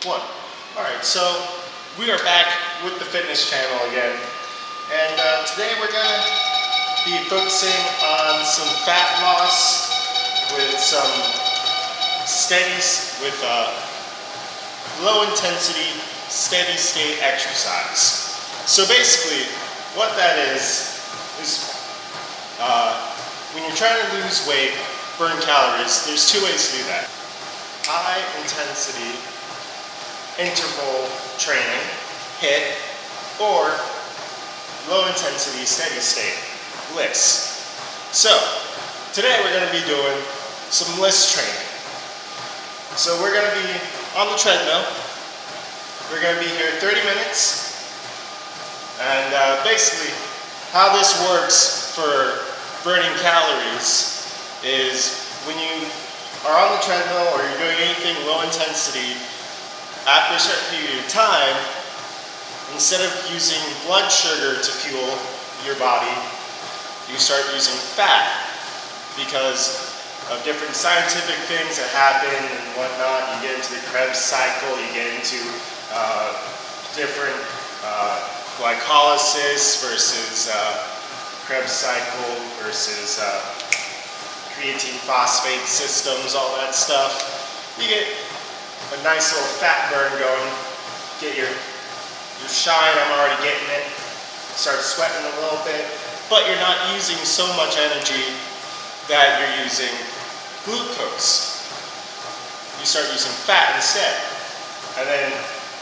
one. Alright, so we are back with the fitness channel again. And today we're going to be focusing on some fat loss with some steadies, with low intensity, steady state exercise. So basically, what that is when you're trying to lose weight, burn calories, there's two ways to do that. High intensity interval training, HIIT, or low intensity steady state, L.I.S.S. So today we're going to be doing some L.I.S.S training. So we're going to be on the treadmill. We're going to be here 30 minutes. And basically how this works for burning calories is when you are on the treadmill or you're doing anything low intensity, after a certain period of time, instead of using blood sugar to fuel your body, you start using fat because of different scientific things that happen and whatnot. You get into the Krebs cycle, you get into different glycolysis versus Krebs cycle versus creatine phosphate systems, all that stuff. You get a nice little fat burn going, get your shine, I'm already getting it, start sweating a little bit, but you're not using so much energy that you're using glucose. You start using fat instead. And then,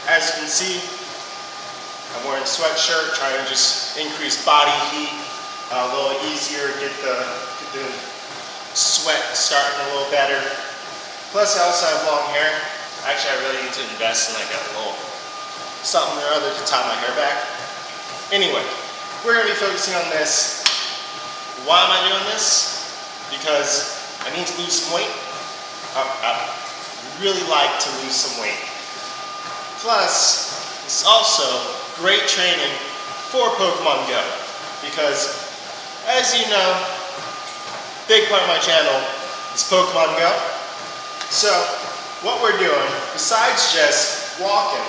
as you can see, I'm wearing a sweatshirt, trying to just increase body heat, a little easier, get the sweat starting a little better. Plus I also have long hair. Actually, I really need to invest in like a little something or other to tie my hair back. Anyway, we're going to be focusing on this. Why am I doing this? Because I need to lose some weight. I really like to lose some weight. Plus, it's also great training for Pokemon Go. Because, as you know, big part of my channel is Pokemon Go. So, what we're doing, besides just walking,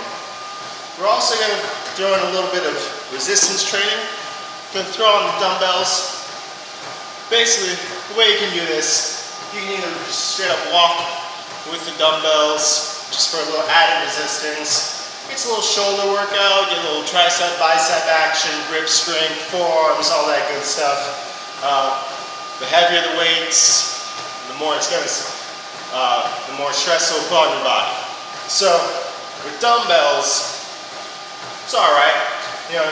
we're also going to throw in a little bit of resistance training. We're going to throw on the dumbbells. Basically, the way you can do this, you can either just straight up walk with the dumbbells, just for a little added resistance. It's a little shoulder workout, get a little tricep, bicep action, grip strength, forearms, all that good stuff. The heavier the weights, the more it's going to the more stress it'll put on your body. So with dumbbells, it's alright. You know,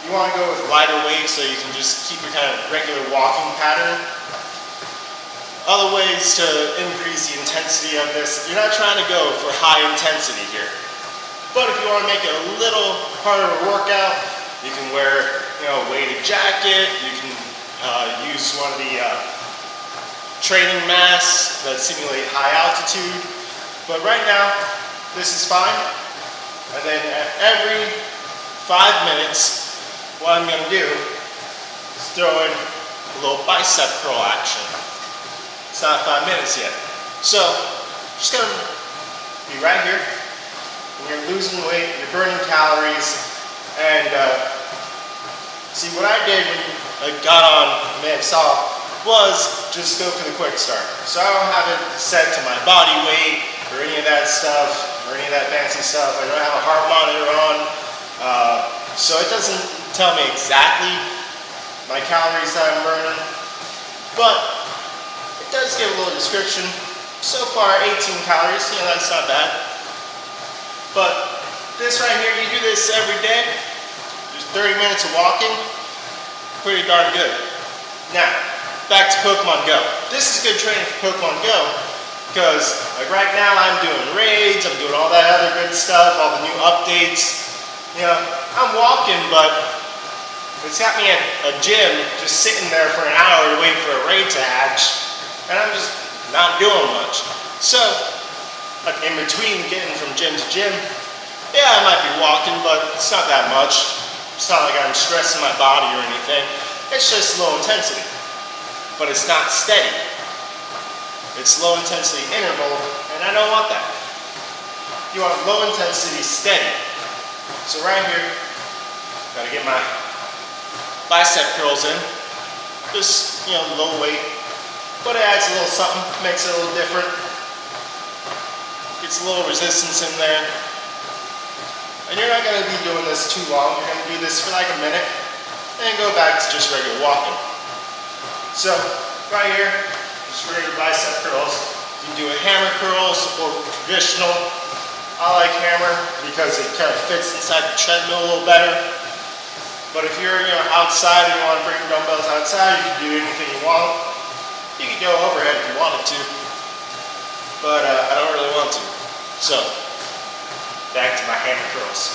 you want to go with lighter weights so you can just keep your kind of regular walking pattern. Other ways to increase the intensity of this, you're not trying to go for high intensity here. But if you want to make it a little harder to work out, you can wear, a weighted jacket, you can use one of the training masks that simulate high altitude, but right now this is fine. And then at every 5 minutes, what I'm going to do is throw in a little bicep curl action. It's not 5 minutes yet, so just going to be right here. When you're losing weight, you're burning calories, and see what I did when I got on, you may have saw, was just go for the quick start. So I don't have it set to my body weight or any of that stuff or any of that fancy stuff. I don't have a heart monitor on, so it doesn't tell me exactly my calories that I'm burning, but it does give a little description. So far 18 calories, that's not bad. But this right here, you do this every day, just 30 minutes of walking, pretty darn good. Now, back to Pokemon Go. This is good training for Pokemon Go because like right now I'm doing raids, I'm doing all that other good stuff, all the new updates. I'm walking, but it's got me at a gym just sitting there for an hour to wait for a raid to hatch, and I'm just not doing much. So, like in between getting from gym to gym, yeah, I might be walking, but it's not that much. It's not like I'm stressing my body or anything. It's just low intensity. But it's not steady. It's low intensity interval, and I don't want that. you want low intensity, steady. So right here, gotta get my bicep curls in. Just, low weight, but it adds a little something, makes it a little different. Gets a little resistance in there. And you're not gonna be doing this too long. You're gonna do this for like a minute, and then go back to just regular walking. So, right here, just regular bicep curls. You can do a hammer curls or traditional. I like hammer because it kind of fits inside the treadmill a little better. But if you're outside and you want to bring dumbbells outside, you can do anything you want. You can go overhead if you wanted to, but I don't really want to. So, back to my hammer curls.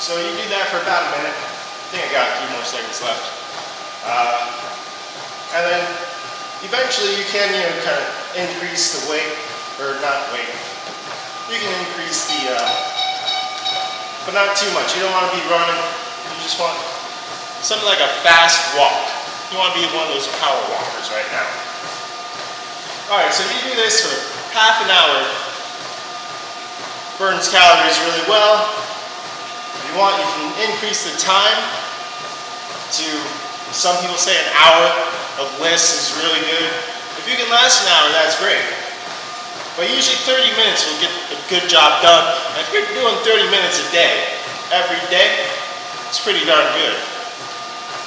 So you do that for about a minute. I think I got a few more seconds left. And then eventually you can kind of increase the weight, or not weight. You can increase the, but not too much. You don't want to be running. You just want something like a fast walk. You want to be one of those power walkers right now. Alright, so you do this for half an hour. Burns calories really well. If you want, you can increase the time to, some people say an hour of L.I.S.S is really good. If you can last an hour, that's great. But usually 30 minutes will get a good job done. And if you're doing 30 minutes a day, every day, it's pretty darn good.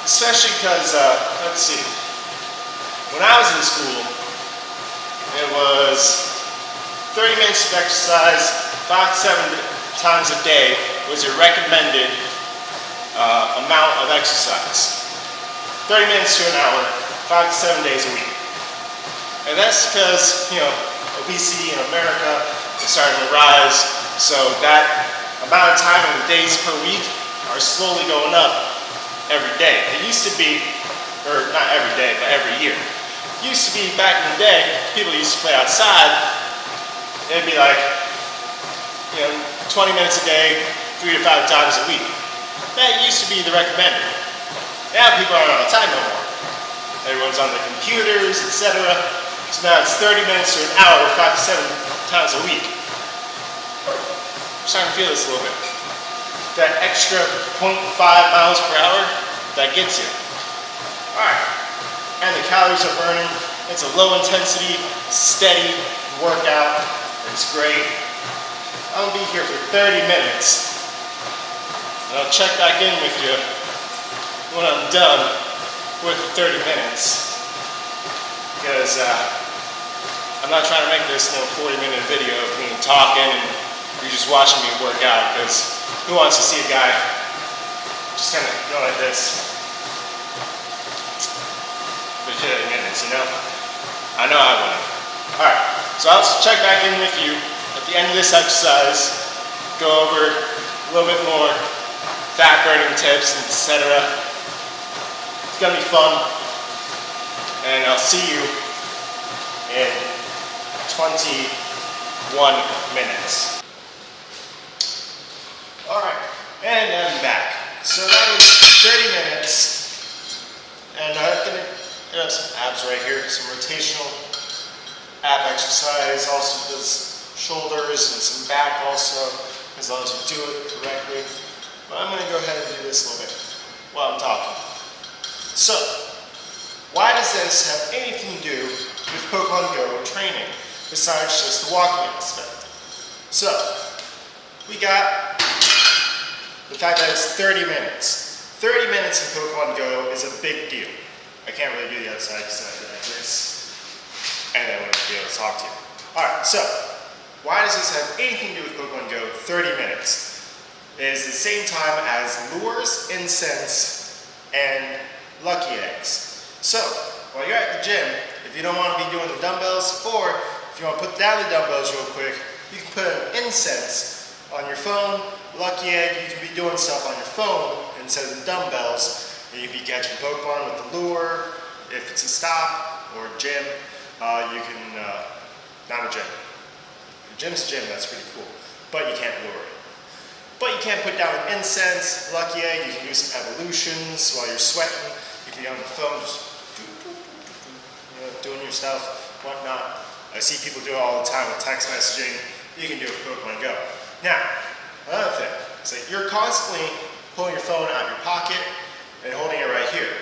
Especially because, let's see, when I was in school, it was 30 minutes of exercise, 5 to 7 times a day was your recommended amount of exercise. 30 minutes to an hour, 5 to 7 days a week. And that's because, obesity in America is starting to rise, so that amount of time in the days per week are slowly going up every day. It used to be, or not every day, but every year. It used to be back in the day, people used to play outside. It'd be like, 20 minutes a day, 3 to 5 times a week. That used to be the recommended. Now people aren't on time no more. Everyone's on their computers, etc. So now it's 30 minutes to an hour, 5 to 7 times a week. I'm starting to feel this a little bit. That extra 0.5 miles per hour, that gets you. Alright. And the calories are burning. It's a low intensity, steady workout. It's great. I'll be here for 30 minutes. And I'll check back in with you when I'm done with the 30 minutes. Because I'm not trying to make this 40-minute video of me talking and you're just watching me work out, because who wants to see a guy just kind of go like this for 30 minutes, I know I wouldn't. Alright, so I'll check back in with you at the end of this exercise, go over a little bit more fat burning tips, etc. It's going to be fun, and I'll see you in 21 minutes. Alright, and I'm back. So that was 30 minutes, and I'm going to hit up some abs right here, some rotational ab exercise, also does shoulders and some back also, as long as you do it correctly. But I'm going to go ahead and do this a little bit while I'm talking. So, why does this have anything to do with Pokemon Go training, besides just the walking aspect? So, we got the fact that it's 30 minutes. 30 minutes in Pokemon Go is a big deal. I can't really do the other side because I do like this, and I wouldn't be able to talk to you. Alright, so, why does this have anything to do with Pokemon Go? 30 minutes. It is the same time as lures, incense, and lucky eggs. So, while you're at the gym, if you don't want to be doing the dumbbells, or if you want to put down the dumbbells real quick, you can put an incense on your phone, lucky egg, you can be doing stuff on your phone instead of the dumbbells. And you can be catching Pokemon with the lure, if it's a stop, or a gym, you can, not a gym. If a gym's a gym, that's pretty cool, but you can't lure it. But you can't put down an incense, lucky egg, you can do some evolutions while you're sweating, you can be on the phone just doing your stuff, whatnot. I see people do it all the time with text messaging. You can do it with Pokemon Go. Now, another thing is that you're constantly pulling your phone out of your pocket and holding it right here,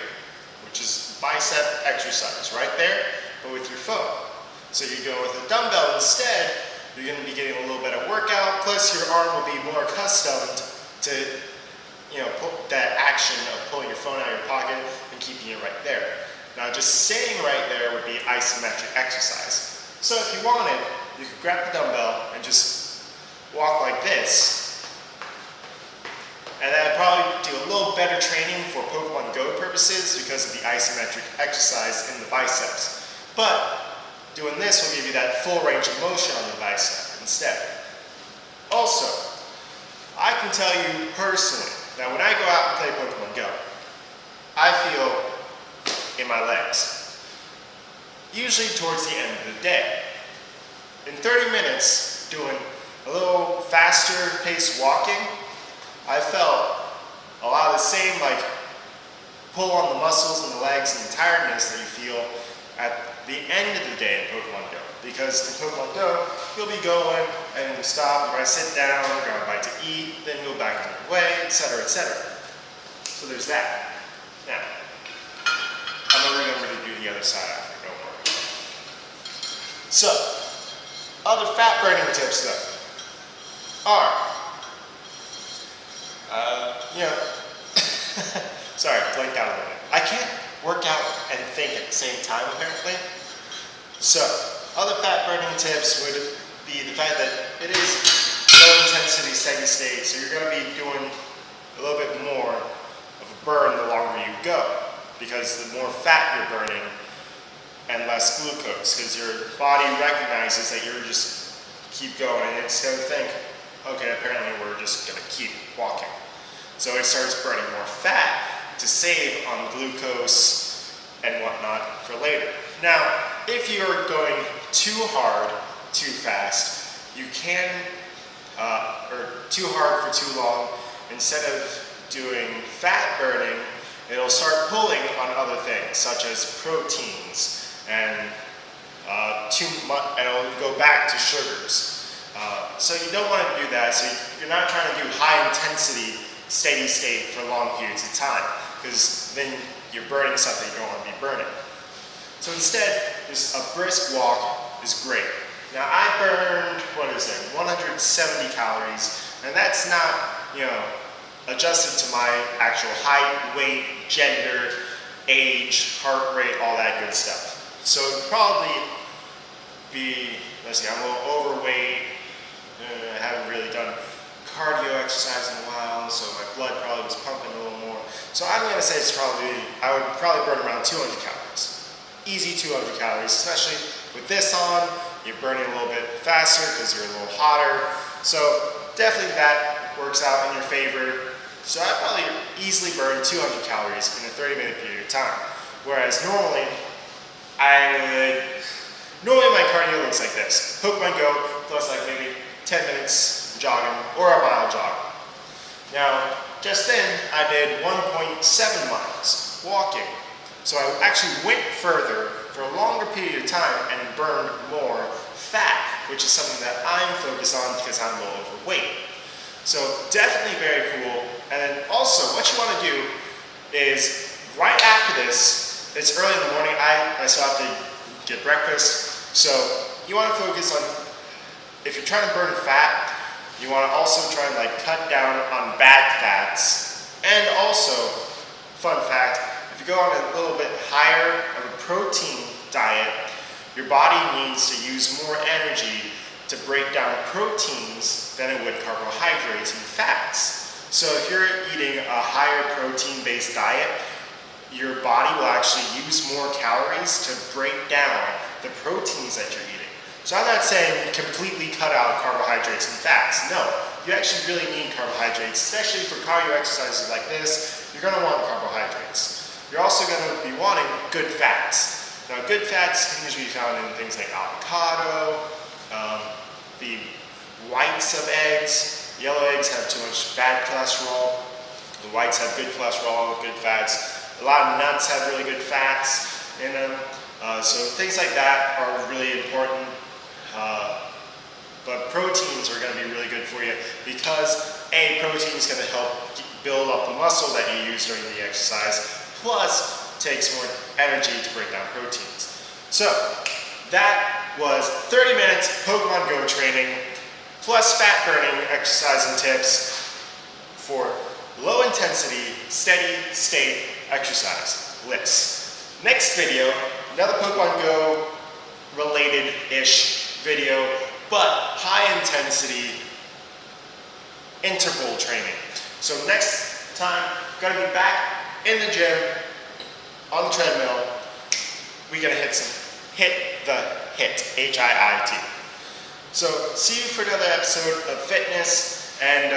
which is bicep exercise right there, but with your phone. So you're going with a dumbbell instead, you're going to be getting a little better workout, plus your arm will be more accustomed to, that action of pulling your phone out of your pocket and keeping it right there. Now just sitting right there would be isometric exercise. So if you wanted, you could grab the dumbbell and just walk like this. And that would probably do a little better training for Pokemon Go purposes because of the isometric exercise in the biceps. But doing this will give you that full range of motion on the bicep instead. Also, I can tell you personally that when I go out and play Pokemon Go, I feel in my legs, usually towards the end of the day. In 30 minutes, doing a little faster paced walking, I felt a lot of the same pull on the muscles and the legs and the tiredness that you feel at the end of the day in Pokemon Go. Because in Pokemon Go, you'll be going and you'll stop, you're going to sit down, grab a bite to eat, then go back on your way, etc., etc. So there's that. Now, I'm going to remember to do the other side after, don't worry. So, other fat burning tips though are, sorry, blanked out a little bit. I can't work out and think at the same time apparently. So, other fat burning tips would be the fact that it is low intensity steady state, so you're going to be doing a little bit more of a burn the longer you go, because the more fat you're burning and less glucose, because your body recognizes that you're just keep going and it's going to think, okay, apparently we're just going to keep walking. So it starts burning more fat to save on glucose and whatnot for later. Now, if you're going too hard, too fast, you can, or too hard for too long, instead of doing fat burning, it'll start pulling on other things, such as proteins, and it'll go back to sugars. So you don't want to do that, so you're not trying to do high intensity, steady state for long periods of time, because then you're burning stuff that you don't want to be burning. So instead, just a brisk walk is great. Now I burned, 170 calories, and that's not, adjusted to my actual height, weight, gender, age, heart rate, all that good stuff. So it'd probably be, I'm a little overweight, I haven't really done cardio exercise in a while, so my blood probably was pumping a little more. So I'm going to say I would probably burn around 200 calories. Easy 200 calories, especially with this on, you're burning a little bit faster because you're a little hotter. So definitely that works out in your favor. So I probably easily burn 200 calories in a 30-minute period of time. Whereas normally my cardio looks like this. Pokemon Go plus maybe 10 minutes jogging or a mile jog. Now, just then I did 1.7 miles walking. So I actually went further for a longer period of time and burned more fat, which is something that I'm focused on because I'm a little overweight. So definitely very cool. And then also what you want to do is right after this, it's early in the morning, I still have to get breakfast. So you want to focus on, if you're trying to burn fat, you want to also try and cut down on bad fats. And also, fun fact, if you go on a little bit higher of a protein diet, your body needs to use more energy to break down proteins than it would carbohydrates and fats. So if you're eating a higher protein-based diet, your body will actually use more calories to break down the proteins that you're eating. So I'm not saying completely cut out carbohydrates and fats. No, you actually really need carbohydrates, especially for cardio exercises like this. You're going to want carbohydrates. You're also going to be wanting good fats. Now, good fats can usually be found in things like avocado, the whites of eggs. Yellow eggs have too much bad cholesterol. The whites have good cholesterol, good fats. A lot of nuts have really good fats in them. So things like that are really important but proteins are going to be really good for you because A, protein is going to help build up the muscle that you use during the exercise, plus takes more energy to break down proteins. So that was 30 minutes Pokemon Go training plus fat burning exercise and tips for low intensity, steady state exercise, L.I.S.S. Next video, another Pokemon Go related-ish video, but high intensity interval training. So next time, gonna be back in the gym, on the treadmill. We gotta hit the HIIT, H-I-I-T. So see you for another episode of fitness, and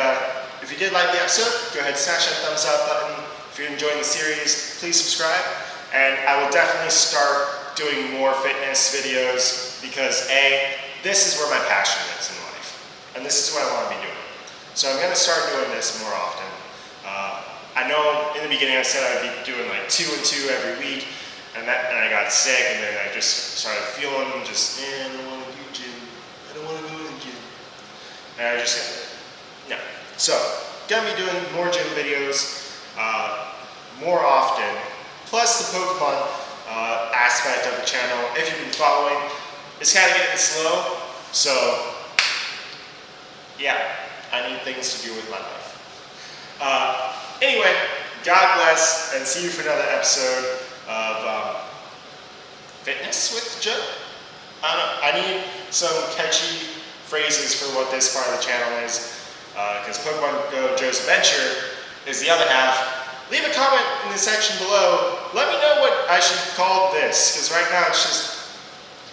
if you did like the episode, go ahead and smash that thumbs up button. If you're enjoying the series, please subscribe, and I will definitely start doing more fitness videos because A, this is where my passion is in life, and this is what I want to be doing. So I'm going to start doing this more often. I know in the beginning I said I'd be doing like 2 and 2 every week, and I got sick, and then I just started feeling just, man, I don't want to do gym. I don't want to go to the gym. And I just, no. So, gonna be doing more gym videos more often, plus the Pokemon aspect of the channel. If you've been following, it's kind of getting slow, so yeah, I need things to do with my life. Anyway, God bless, and see you for another episode of Fitness with Joe. I don't know, I need some catchy phrases for what this part of the channel is, because Pokemon Go Joe's Adventure is the other half. Leave a comment in the section below. Let me know what I should call this, because right now it's just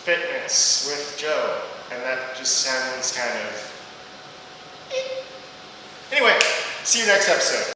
Fitness with Joe, and that just sounds kind of... Anyway, see you next episode.